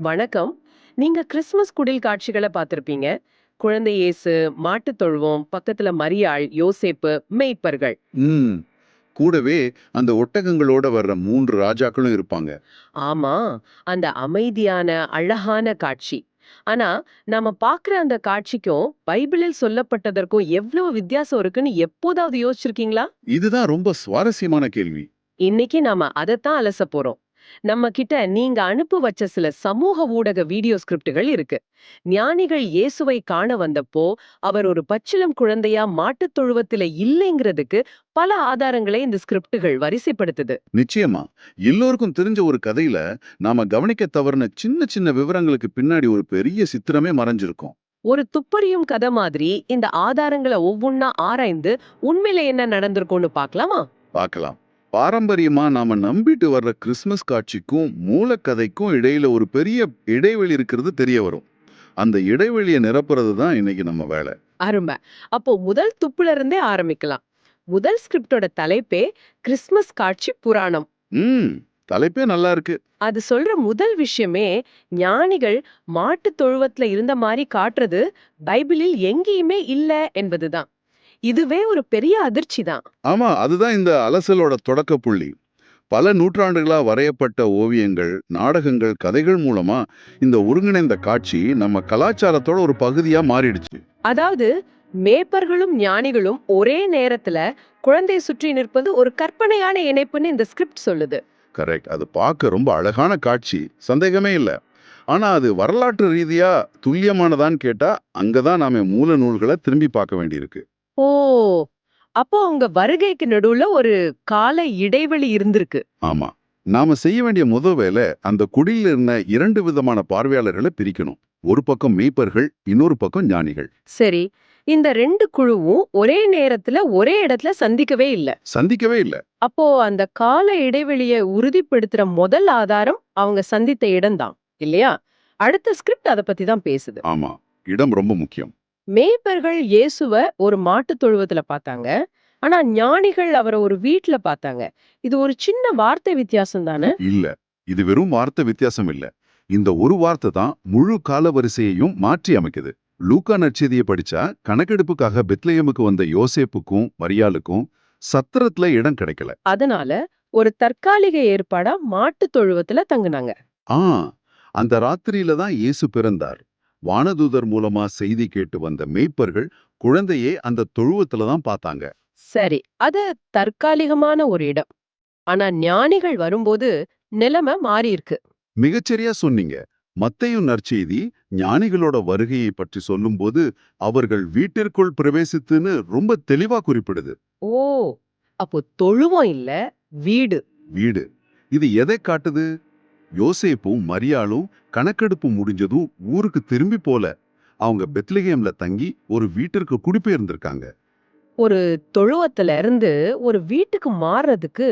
வணக்கம். நீங்க கிறிஸ்துமஸ் குடில் காட்சிகள பார்த்திருப்பீங்க. குழந்தை இயேசு, மாட்டுத் தொழுவம், பக்கத்துல மரியாள், யோசேப்பு, மேய்ப்பர்கள். ம். கூடவே அந்த ஒட்டகங்களோட வர்ற 3 ராஜாக்களும் இருப்பாங்க. ஆமா, அந்த அமைதியான, அழகான காட்சி. ஆனா, நாம பார்க்குற அந்த காட்சிக்கும், பைபிளில் சொல்லப்பட்டதற்கும் எவ்ளோ வித்தியாசம் இருக்குன்னு எப்போதாவது யோசிச்சிருக்கீங்களா? இதுதான் ரொம்ப சுவாரஸ்யமான கேள்வி. இன்னைக்கு நாம அதத்தான் அலசப் போறோம். நம்ம கிட்ட நீங்க அனுப்பி வச்ச சில சமூக ஊடக வீடியோ ஸ்கிரிப்டுகள் இருக்கு. ஞானிகள் இயேசுவை காண வந்தப்போ, அவர் ஒரு பச்சிளம் குழந்தையா மாட்டுத் தொழுவத்துல இல்லைங்கிறதுக்கு பல ஆதாரங்களை இந்த ஸ்கிரிப்டுகள் வரிசைப்படுத்துது. நிச்சயமா. எல்லோருக்கும் தெரிஞ்ச ஒரு கதையில நாம கவனிக்க தவறுன சின்ன சின்ன விவரங்களுக்கு பின்னாடி ஒரு பெரிய சித்திரமே மறைஞ்சிருக்கும். ஒரு துப்பறியும் கதை மாதிரி இந்த ஆதாரங்களை ஒவ்வொன்னா ஆராய்ந்து உண்மையில என்ன நடந்திருக்கும்னு பார்க்கலாமா? பார்க்கலாம். பாரம்பரியமா நாம நம்பிட்டு வர்ற கிறிஸ்மஸ் காட்சிக்கும் மூலக்கதைக்கும் இடையில ஒரு பெரிய இடைவெளி இருக்கிறது தெரிய வரும். அந்த இடைவெளியை நிரப்புறது தான் இன்னைக்கு நம்ம வேலை. அருமை. அப்போ முதல் துப்புல இருந்தே ஆரம்பிக்கலாம். முதல் ஸ்கிரிப்டோட தலைப்பே கிறிஸ்மஸ் காட்சி புராணம். ம். தலைப்பே நல்லா இருக்கு. அது சொல்ற முதல் விஷயமே ஞானிகள் மாட்டுத் தொழுவத்துல இருந்த மாதிரி காட்டுறது பைபிளில் எங்கேயுமே இல்ல என்பதுதான். இதுவே ஒரு பெரிய அதிர்ச்சி தான். ஆமா, அதுதான் இந்த அலசலோட தொடக்க புள்ளி. பல நூற்றாண்டுகளா வரையப்பட்ட ஓவியங்கள், நாடகங்கள், கதைகள் மூலமா இந்த ஒருங்கிணைந்த காட்சி நம்ம கலாச்சாரத்தோட ஒரு பகுதியா மாறிடுச்சு. அதாவது மேய்ப்பர்களும் ஞானிகளும் ஒரே நேரத்துல குழந்தையை சுற்றி நிற்பது ஒரு கற்பனையான இணைப்புன்னு இந்த ஸ்கிரிப்ட் சொல்லுது. கரெக்ட். அது பார்க்க ரொம்ப அழகான காட்சி, சந்தேகமே இல்ல. ஆனா அது வரலாற்று ரீதியா துல்லியமானதான்னு கேட்டா, அங்கதான் நாம மூல நூல்களை திரும்பி பார்க்க வேண்டியிருக்கு. ஓ, அப்போ அவங்க வருகைக்கு நடுவுல ஒரு கால இடைவெளி இருந்திருக்கு. ஆமா. நாம செய்ய வேண்டிய முதல் வேலை அந்த குடியில் இருந்த 2 விதமான பார்வையாளர்களை பிரிக்கணும். ஒரு பக்கம் மேய்ப்பர்கள், இன்னொரு பக்கம் ஞானிகள். சரி, இந்த ரெண்டு குழுவும் ஒரே நேரத்துல ஒரே இடத்துல சந்திக்கவே இல்ல. சந்திக்கவே இல்ல. அப்போ அந்த கால இடைவெளிய உறுதிப்படுத்துற முதல் ஆதாரம் அவங்க சந்தித்த இடம்தான் இல்லையா? அடுத்த ஸ்கிரிப்ட் அத பத்தி தான் பேசுது. ஆமா. இடம் ரொம்ப முக்கியம். மேய்ப்பர்கள் இயேசுவ ஒரு மாட்டுத் தொழுவத்துல பார்த்தாங்க. ஆனா ஞானிகள் அவர ஒரு வீட்ல பார்த்தாங்க. இது ஒரு சின்ன வார்த்தை வித்தியாசம் தானே? இல்ல. இது வெறும் வார்த்தை வித்தியாசம் இல்ல. இந்த ஒரு வார்த்தை தான் முழு காலவரிசையையும் மாற்றி அமைக்குது. லூக்கா நற்செய்தியை படிச்சா கணக்கெடுப்புக்காக பெத்லெயேமுக்கு வந்த யோசேப்புக்கும் மரியாளுக்கும் சத்திரத்துல இடம் கிடைக்கல. அதனால ஒரு தற்காலிக ஏற்பாடா மாட்டுத் தொழுவத்துல தங்குனாங்க. ஆ, அந்த ராத்திரியில தான் இயேசு பிறந்தார். வானதூதர் மூலமா செய்தி கேட்டு வந்த மேய்ப்பர்கள் குழந்தையே அந்த தொழுவத்துல தான் பார்த்தாங்க. சரி, அது தற்காலிகமான ஒரு இடம். ஆனா ஞானிகள் வரும்போது நிலைமை மாறி இருக்கு. மிகச்சரியா சொன்னீங்க. மத்தேயு நற்செய்தி ஞானிகளோட வருகையை பற்றி சொல்லும்போது அவர்கள் வீட்டிற்குள் பிரவேசித்துன்னு ரொம்ப தெளிவா குறிப்பிடுது. ஓ, அப்போ தொழுவம் இல்ல, வீடு. வீடு. இது எதை காட்டுது? யோசேப்பும் மரியாளும் கணக்கெடுப்பு முடிஞ்சதும் ஊருக்கு திரும்பி போல. அவங்க பெத்லெகேம்ல தங்கி ஒரு வீட்டிற்கு குடிபெயர்ந்திருக்காங்க. ஒரு தொழுவத்துல இருந்து ஒரு வீட்டுக்கு மாறுறதுக்கு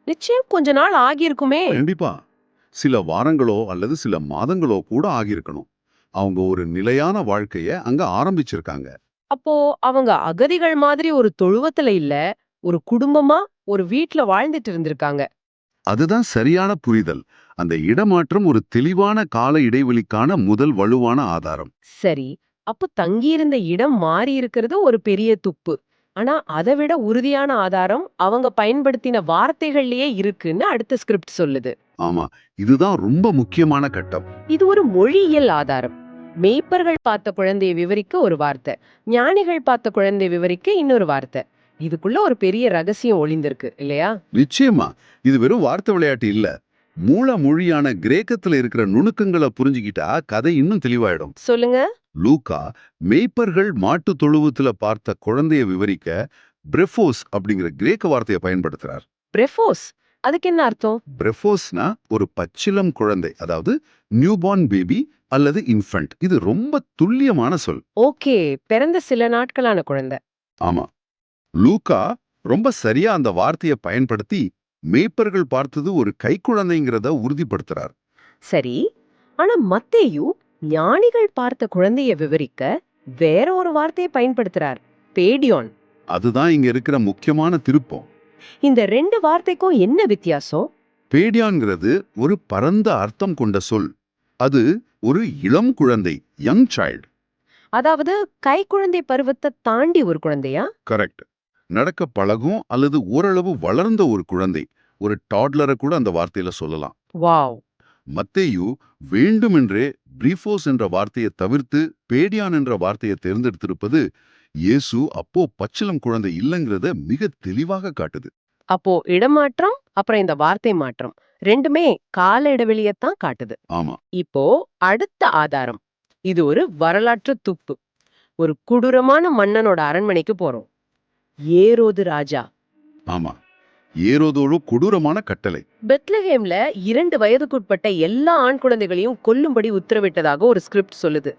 நிச்சயம் கொஞ்ச நாள் ஆகியிருக்குமே. கண்டிப்பா. சில வாரங்களோ அல்லது சில மாதங்களோ கூட ஆகியிருக்கணும். அவங்க ஒரு நிலையான வாழ்க்கைய அங்க ஆரம்பிச்சிருக்காங்க. அப்போ அவங்க அகதிகள் மாதிரி ஒரு தொழுவத்துல இல்ல, ஒரு குடும்பமா ஒரு வீட்ல வாழ்ந்துட்டு இருந்திருக்காங்க. அதுதான் சரியான புரிதல். அந்த இடமாற்றம் ஒரு தெளிவான கால இடைவெளிக்கான முதல் வலுவான ஆதாரம். சரி, அப்ப தங்கியிருந்த இடம் மாறி இருக்கிறது ஒரு பெரிய துப்பு. ஆனா அதை விட உறுதியான ஆதாரம் அவங்க பயன்படுத்தின வார்த்தைகள்லயே இருக்குன்னு அடுத்த ஸ்கிரிப்ட் சொல்லுது. ஆமா, இதுதான் ரொம்ப முக்கியமான கட்டம். இது ஒரு மொழியியல் ஆதாரம். மேய்ப்பர்கள் பார்த்த குழந்தையை விவரிக்க ஒரு வார்த்தை, ஞானிகள் பார்த்த குழந்தையை விவரிக்க இன்னொரு வார்த்தை. இதுக்குள்ள ஒரு பெரிய ரகசியம் ஒளிந்திருக்கு இல்லையா? நிச்சயமா. இது வெறும் வார்த்தை விளையாட்டு இல்ல. மூல மொழியான கிரேக்கத்துல இருக்கிற நுணுக்கங்களை புரிஞ்சுக்கிட்டா கதை இன்னும் தெளிவாயிடும். சொல்லுங்க. லூக்கா மேய்ப்பர்கள் மாட்டு தொழுவத்துல பார்த்த குழந்தைய விவரிக்க பிரெஃபோஸ் அப்படிங்கிற கிரேக்க வார்த்தையை பயன்படுத்துறார். பிரெஃபோஸ், அதுக்கு என்ன அர்த்தம்? பிரெஃபோஸ்னா ஒரு பச்சிளம் குழந்தை, அதாவது நியூபார்ன் பேபி அல்லது இன்ஃபன்ட். இது ரொம்ப துல்லியமான சொல். ஓகே, பிறந்த சில நாட்களான குழந்தை. ஆமா. லூக்கா ரொம்ப சரியா அந்த வார்த்தையை பயன்படுத்தி மேய்ப்பர்கள் பார்த்தது ஒரு கைக்குழந்தைங்கிறத உறுதிப்படுத்துறார். சரி, ஆனா மத்தேயு ஞானிகள் பார்த்த குழந்தையை விவரிக்க வேற ஒரு வார்த்தையை பயன்படுத்துறார், பேடியோன். அதுதான் இங்க இருக்கிற முக்கியமான திருப்பம். இந்த ரெண்டு வார்த்தைக்கும் என்ன வித்தியாசம்? பேடியான்கிறது ஒரு பரந்த அர்த்தம் கொண்ட சொல். அது ஒரு இளம் குழந்தை, யங் சைல்டு. அதாவது கைக்குழந்தை பருவத்தை தாண்டி ஒரு குழந்தையா? கரெக்ட். நடக்க பழகும் அல்லது ஓரளவு வளர்ந்த ஒரு குழந்தை. ஒரு டாட்லரை கூட அந்த வார்த்தையில சொல்லலாம். வாவ்! மத்தேயு வேண்டுமென்றே பிரீஃபோஸ் என்ற வார்த்தையை தவிர்த்து பேடியான் என்ற வார்த்தையை தேர்ந்தெடுத்திருப்பது இயேசு அப்போ பச்சிளம் குழந்தை இல்லைங்கிறத மிக தெளிவாக காட்டுது. அப்போ இடமாற்றம், அப்புறம் இந்த வார்த்தை மாற்றம் ரெண்டுமே கால இடைவெளியத்தான் காட்டுது. ஆமா. இப்போ அடுத்த ஆதாரம். இது ஒரு வரலாற்று துப்பு. ஒரு கொடூரமான மன்னனோட அரண்மனைக்கு போறோம். ஏரோது ராஜா. ஆமா. ஏரோதோடு கொடூரமான கட்டளை. பெத்லஹேம்ல 2 வயதுக்குட்பட்ட எல்லா ஆண் குழந்தைகளையும் கொல்லும்படி உத்தரவிட்டதாக ஒரு ஸ்கிரிப்ட் சொல்லுது.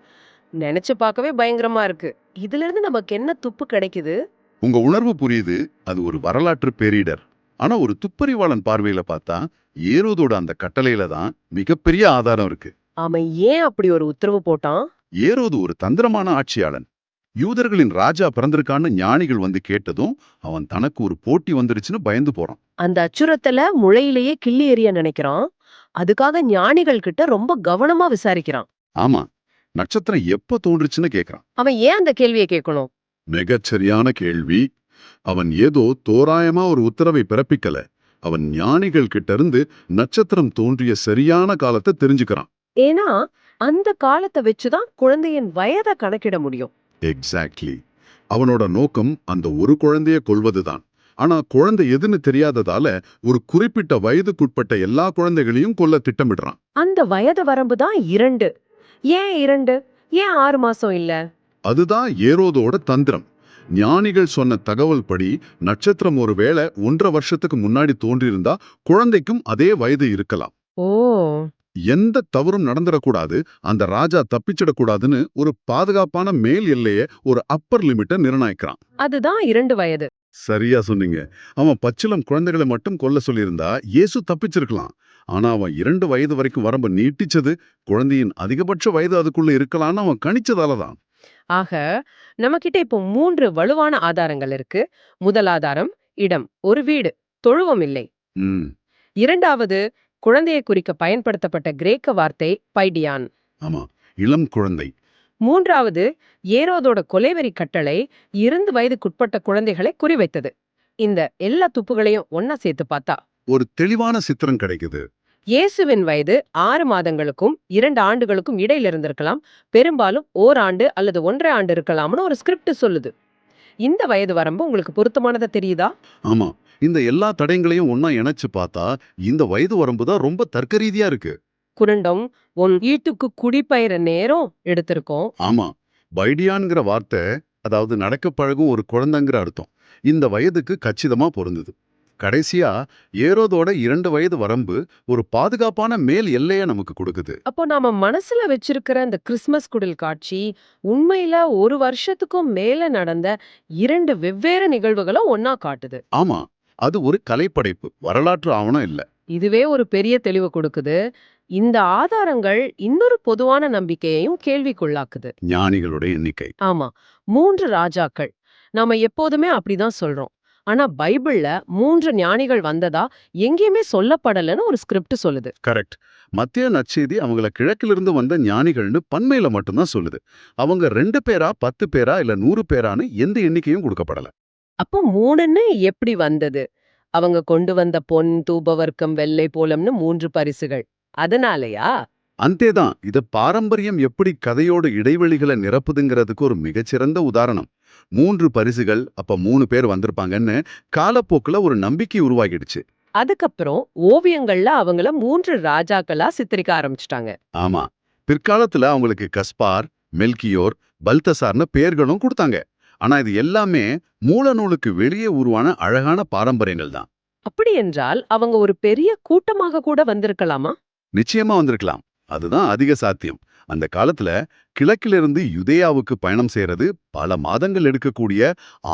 நினைச்சு பார்க்கவே பயங்கரமா இருக்கு. இதுல இருந்து நமக்கு என்ன துப்பு கிடைக்குது? உங்க உணர்வு புரியுது. அது ஒரு வரலாற்று பேரிடர். ஆனா ஒரு துப்பறிவாளன் பார்வையில பார்த்தா ஏரோதோட அந்த கட்டளையில தான் மிகப்பெரிய ஆதாரம் இருக்கு. அவன் ஏன் அப்படி ஒரு உத்தரவு போட்டான்? ஏரோது ஒரு தந்திரமான ஆட்சியாளன். யூதர்களின் ராஜா பிறந்திருக்கான்னு ஞானிகள் வந்து கேட்டதும் அவன் தனக்கு ஒரு போட்டி வந்துடுச்சுன்னு பயந்து போறான். அந்த அச்சுறுத்தல முளையிலேயே கிள்ளி எறிய நினைக்கிறான். அதுக்காக ஞானிகள் கிட்ட ரொம்ப கவனமா விசாரிக்கிறான். ஆமா. நட்சத்திரம் எப்ப தோன்றுச்சுன்னு கேக்குறான். அவன் ஏன் அந்த கேள்வியை கேட்கணும்? மிகச்சரியான கேள்வி. அவன் ஏதோ தோராயமா ஒரு உத்தரவை பிறப்பிக்கல. அவன் ஞானிகள் கிட்ட இருந்து நட்சத்திரம் தோன்றிய சரியான காலத்தை தெரிஞ்சுக்கிறான். ஏன்னா அந்த காலத்தை வச்சுதான் குழந்தையின் வயதை கணக்கிட முடியும். எக்ஸாக்ட்லி. அவனோட நோக்கம் அந்த ஒரு குழந்தைய கொல்வதுதான். ஆனா குழந்தை எதுன்னு தெரியாததால ஒரு குறிப்பிட்ட வயதுக்குட்பட்ட எல்லா குழந்தைகளையும் கொல்ல திட்டமிடுறான். அந்த வயது வரம்பு தான் 2. ஏன் 2? ஏன் 6 மாசம் இல்ல? அதுதான் ஏரோதோட தந்திரம். ஞானிகள் சொன்ன தகவல் படி நட்சத்திரம் ஒருவேளை 1.5 வருஷத்துக்கு முன்னாடி தோன்றியிருந்தா குழந்தைக்கும் அதே வயது இருக்கலாம். ஓ, எந்த தவறும் நடந்துடக்கூடாது, அந்த ராஜா தப்பிச்சிடக்கூடாதுன்னு ஒரு பாதுகாப்பான மேல் எல்லைய, ஒரு அப்பர் லிமிட்டை நிர்ணயிக்கிறான். அதுதான் 2 வயது. சரியா சொன்னீங்க. அவன் பச்சிளம் குழந்தைகளை மட்டும் கொல்ல சொல்லியிருந்தா இயேசு தப்பிச்சிருக்கலாம். ஆனா அவன் 2 வயது வரைக்கும் வரம்ப நீட்டிச்சது குழந்தையின் அதிகபட்ச வயது அதுக்குள்ள இருக்கலாம்னு அவன் கணிச்சதாலதான். ஆக நம்மகிட்ட இப்போ 3 வலுவான ஆதாரங்கள் இருக்கு. முதல் ஆதாரம் இடம், ஒரு வீடு, தொழுவம் இல்லை. ம். இரண்டாவது குழந்தையை குறிக்க பயன்படுத்தப்பட்ட கிரேக்க வார்த்தை பைடியான். ஆமா. இளம் குழந்தை. மூன்றாவது ஏரோதோட கொலைவெறி கட்டளை 2 வயதுக்குட்பட்ட குழந்தைகளை குறிவைத்தது. இந்த எல்லா துப்புகளையும் ஒன்னா சேர்த்து பார்த்தா ஒரு தெளிவான சித்திரம் கிடைக்குது. இயேசுவின் வயது 6 மாதங்களுக்கும் 2 ஆண்டுகளுக்கும் இடையில இருந்திருக்கலாம். பெரும்பாலும் ஓராண்டு அல்லது 1.5 ஆண்டு இருக்கலாம்னு ஒரு ஸ்கிரிப்ட் சொல்லுது. இந்த வயது வரம்பு உங்களுக்கு பொருத்தமானதா தெரியுதா? ஆமா. இந்த எல்லா தடயங்களையும் ஒன்னா இணைச்சு பார்த்தா இந்த வயது வரம்பு தான் ரொம்ப தர்க்கரீதியா இருக்கு. குருண்டம் உன் வீட்டுக்கு குடிபெயர நேரம் எடுத்திருக்கோம். ஆமா. பைடியான்ங்கிற வார்த்தை, அதாவது நடக்க பழகும் ஒரு குழந்தைங்கிற அர்த்தம். இந்த வயதுக்கு கச்சிதமா பொருந்தது. கடைசியா ஏரோதோட 2 வயது வரம்பு ஒரு பாதுகாப்பான மேல் எல்லைய நமக்கு கொடுக்குது. அப்போ நாம மனசுல வச்சிருக்கிற இந்த கிறிஸ்மஸ் குடில் காட்சி உண்மையில 1 வருஷத்துக்கும் மேல நடந்த 2 வெவ்வேறு நிகழ்வுகளை ஒன்னா காட்டுது. ஆமா. அது ஒரு கலைப்படைப்பு, வரலாற்று ஆவணம் இல்ல. இதுவே ஒரு பெரிய தெளிவு கொடுக்குது. இந்த ஆதாரங்கள் இன்னொரு பொதுவான நம்பிக்கையையும் கேள்விக்குள்ளாக்குது. ஞானிகளோட எண்ணிக்கை. ஆமா, 3 ராஜாக்கள். நாம எப்போதுமே அப்படிதான் சொல்றோம். ஆனா பைபிள்ல 3 ஞானிகள் வந்ததா எங்கேயுமே சொல்லப்படலன்னு ஒரு ஸ்கிரிப்ட் சொல்லுது. கரெக்ட். மத்திய நற்செய்தி அவங்கள கிழக்கிலிருந்து வந்த ஞானிகள்னு பன்மையில மட்டும்தான் சொல்லுது. அவங்க 2 பேரா, 10 பேரா, இல்ல 100 பேரான்னு எந்த எண்ணிக்கையும் கொடுக்கப்படல. அப்போ 3ன்னு எப்படி வந்தது? அவங்க கொண்டு வந்த பொன், தூபவர்க்கம், வெள்ளை போலம்னு 3 பரிசுகள். அதனாலயா? அந்தேதான். இத பாரம்பரியம் எப்படி கதையோட இடைவெளிகளை நிரப்புதுங்கிறதுக்கு ஒரு மிகச்சிறந்த உதாரணம். 3 பரிசுகள், அப்ப 3 பேர் வந்திருப்பாங்கன்னு காலப்போக்குல ஒரு நம்பிக்கை உருவாகிடுச்சு. அதுக்கப்புறம் ஓவியங்கள்ல அவங்கள 3 ராஜாக்களா சித்தரிக்க ஆரம்பிச்சிட்டாங்க. ஆமா. பிற்காலத்துல அவங்களுக்கு கஸ்பார், மெல்கியோர், பல்தசார்னு பேர்களும் கொடுத்தாங்க. ஆனா இது எல்லாமே மூல நூலுக்கு வெளியே உருவான அழகான பாரம்பரியங்கள் தான். அப்படி என்றால் அவங்க ஒரு பெரிய கூட்டமாக கூட வந்திருக்கலாமா? நிச்சயமா வந்திருக்கலாம். அதுதான் அதிக சாத்தியம். அந்த காலத்துல கிழக்கிலிருந்து யுதேயாவுக்கு பயணம் செய்யறது பல மாதங்கள் எடுக்கக்கூடிய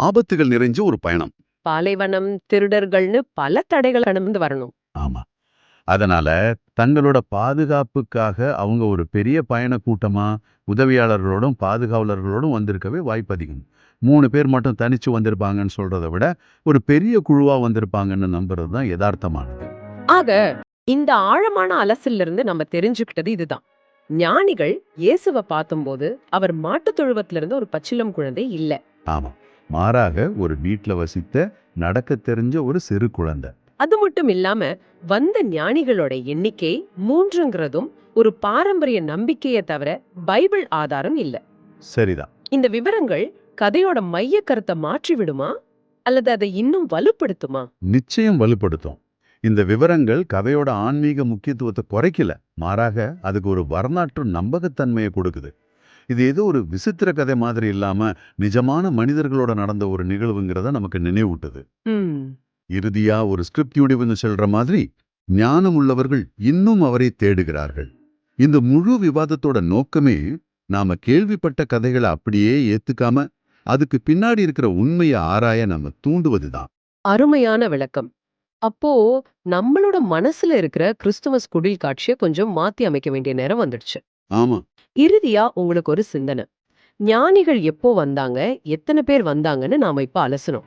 ஆபத்துகள் நிறைஞ்ச ஒரு பயணம். பாலைவனம், திருடர்கள்னு பல தடைகள் கடந்து வரணும். ஆமா. அதனால தங்களோட பாதுகாப்புக்காக அவங்க ஒரு பெரிய பயண கூட்டமா உதவியாளர்களோடும் பாதுகாவலர்களோடும் வந்திருக்கவே வாய்ப்பு அதிகம். 3 பேர் மட்டும் தனிச்சு வந்திருப்பாங்கன்னு சொல்றதை விட ஒரு பெரிய குழுவா வந்திருப்பாங்கன்னு நம்புறது தான் யதார்த்தமானது. ஆக இந்த ஆழமான அலசிலிருந்து நம்ம தெரிஞ்சுக்கிட்டது இதுதான். ஞானிகள் இயேசுவை பார்த்தம்போது அவர் மாட்டுத் தொழுவத்துல இருந்த ஒரு பச்சிளம் குழந்தை இல்ல. ஆமா, மாறாக ஒரு வீட்ல வசித்த நடக்க தெரிஞ்ச ஒரு சிறு குழந்தை. அது மட்டும் இல்லாம வந்த ஞானிகளோட எண்ணிக்கை 3ங்கிறதும் ஒரு பாரம்பரிய நம்பிக்கையை தவிர பைபிள் ஆதாரம் இல்ல. சரிதான். இந்த விவரங்கள் கதையோட மைய கருத்தை மாற்றி விடுமா அல்லது அதை இன்னும் வலுப்படுத்துமா? நிச்சயம் வலுப்படுத்தும். இந்த விவரங்கள் கதையோட ஆன்மீக முக்கியத்துவத்தை குறைக்கல, மாறாக அதுக்கு ஒரு வரலாற்று நம்பகத்தன்மையை கொடுக்குது. இது ஏதோ ஒரு விசித்திர கதை மாதிரி இல்லாம நிஜமான மனிதர்களோட நடந்த ஒரு நிகழ்வுங்கிறத நமக்கு நினைவூட்டுது. ம். இறுதியா ஒரு ஸ்கிரிப்ட் யூடிவ்னு சொல்ற மாதிரி ஞானம் உள்ளவர்கள் இன்னும் அவரை தேடுகிறார்கள். இந்த முழு விவாதத்தோட நோக்கமே நாம கேள்விப்பட்ட கதைகளை அப்படியே ஏத்துக்காம அதுக்கு பின்னாடி இருக்கிற உண்மையை ஆராய நம்ம தூண்டுவதுதான். அருமையான விளக்கம். அப்போ நம்மளோட மனசுல இருக்கிற கிறிஸ்துமஸ் குடில் காட்சியை கொஞ்சம் மாத்தி அமைக்க வேண்டிய நேரம் வந்துடுச்சு. ஆமா, இறுதியா உங்களுக்கு ஒரு சிந்தனை. ஞானிகள் எப்போ வந்தாங்க, எத்தனை பேர் வந்தாங்கன்னு நாம இப்ப அலசணும்.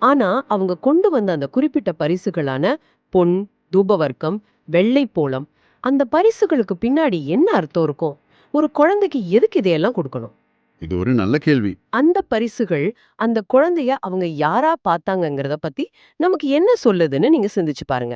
ஆனா அவங்க கொண்டு வந்த அந்த குறிப்பிட்ட பரிசுகளான பொன், தூபவர்க்கம், வெள்ளை போளம், அந்த பரிசுகளுக்கு பின்னாடி என்ன அர்த்தம் இருக்கும்? ஒரு குழந்தைக்கு எதுக்கு இதையெல்லாம் கொடுக்கணும்? இது ஒரு நல்ல கேள்வி. அந்த பரிசுகள் அந்த குழந்தைய அவங்க யாரா பார்த்தாங்கங்கிறத பத்தி நமக்கு என்ன சொல்லுதுன்னு நீங்க சிந்திச்சு பாருங்க.